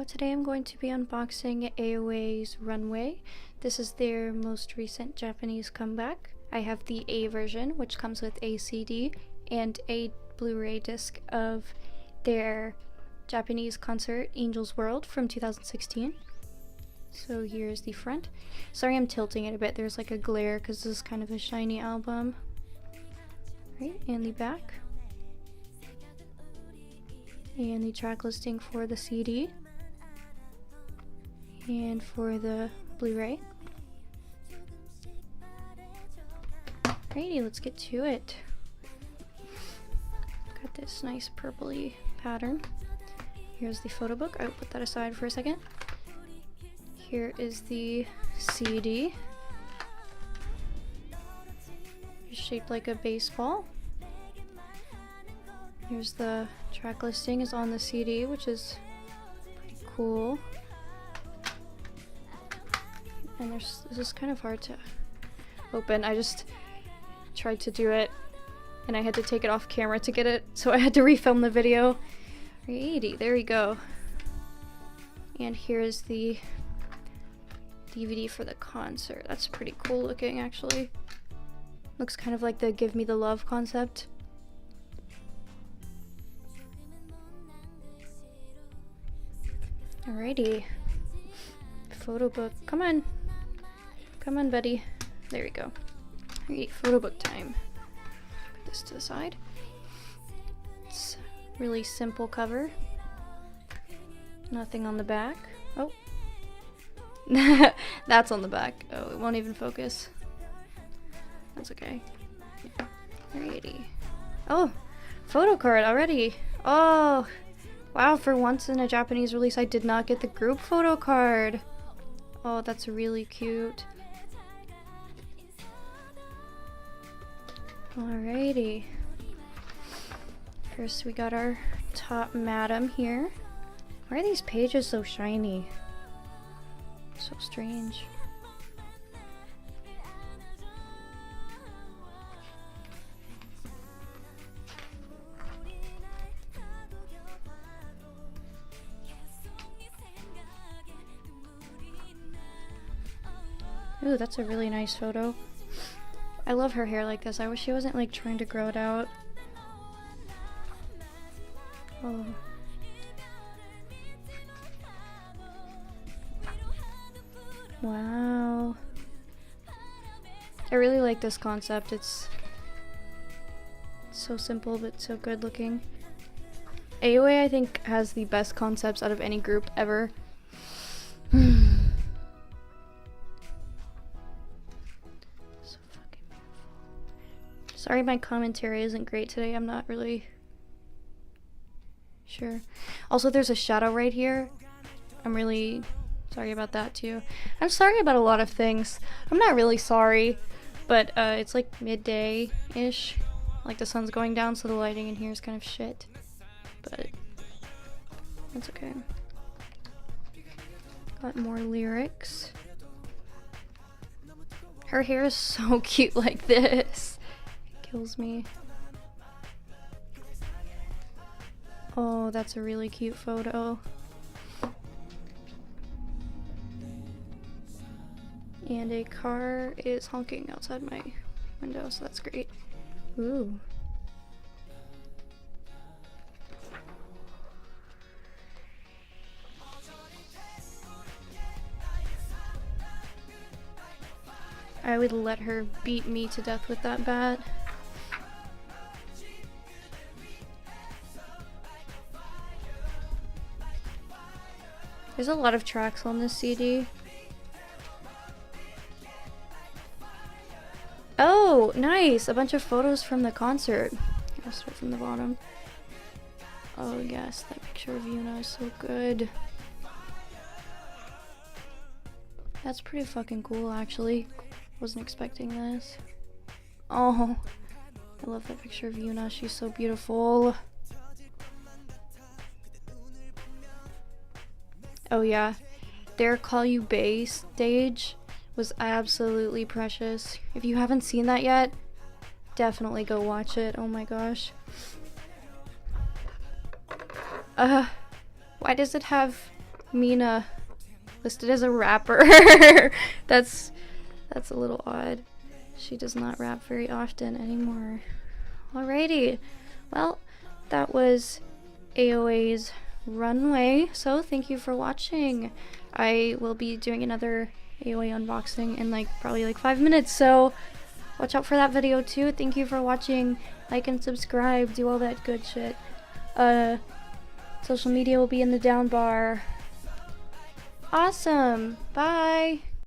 So today I'm going to be unboxing AOA's Runway. This is their most recent Japanese comeback. I have the A version, which comes with a CD and a Blu-ray disc of their Japanese concert Angel's World from 2016. So here's the front. Sorry I'm tilting it a bit, there's like a glare because this is kind of a shiny album. Right, and the back. And the track listing for the CD. And for the Blu-ray. Alrighty, let's get to it. Got this nice purpley pattern. Here's the photo book. I'll put that aside for a second. Here is the CD. It's shaped like a baseball. Here's the track listing is on the CD, which is pretty cool. And this is kind of hard to open. I just tried to do it and I had to take it off camera to get it, so I had to refilm the video. 380, there we go. And here's the DVD for the concert. That's pretty cool looking, actually. Looks kind of like the Give Me the Love concept. Alrighty. Photo book. Come on. Come on, buddy. There we go. Alright, photo book time. Put this to the side. It's a really simple cover. Nothing on the back. Oh. That's on the back. Oh, it won't even focus. That's okay. Alrighty. Oh, photo card already. Oh, wow, for once in a Japanese release I did not get the group photo card. Oh, that's really cute. Alrighty. First we got our top madam here. Why are these pages so shiny? So strange. Ooh, that's a really nice photo. I love her hair like this. I wish she wasn't like trying to grow it out. Oh. Wow. I really like this concept. It's so simple but so good looking. AOA I think has the best concepts out of any group ever. Sorry my commentary isn't great today, I'm not really sure. Also there's a shadow right here. I'm really sorry about that too. I'm sorry about a lot of things. I'm not really sorry, but it's like midday-ish. Like the sun's going down, so the lighting in here is kind of shit. But that's okay. Got more lyrics. Her hair is so cute like this. Kills me. Oh, that's a really cute photo. And a car is honking outside my window, so that's great. Ooh. I would let her beat me to death with that bat. There's a lot of tracks on this CD. Oh, nice! A bunch of photos from the concert. I'll start from the bottom. Oh yes, that picture of Yuna is so good. That's pretty fucking cool, actually. Wasn't expecting this. Oh, I love that picture of Yuna. She's so beautiful. Oh yeah, their Call You Bae stage was absolutely precious. If you haven't seen that yet, definitely go watch it. Oh my gosh. Why does it have Mina listed as a rapper. That's a little odd. She does not rap very often anymore. Alrighty, well, that was AOA's Runway, so thank you for watching. I will be doing another AOA unboxing in probably 5 minutes, so watch out for that video too. Thank you for watching. Like and subscribe, do all that good shit. Social media will be in the down bar. Awesome, bye.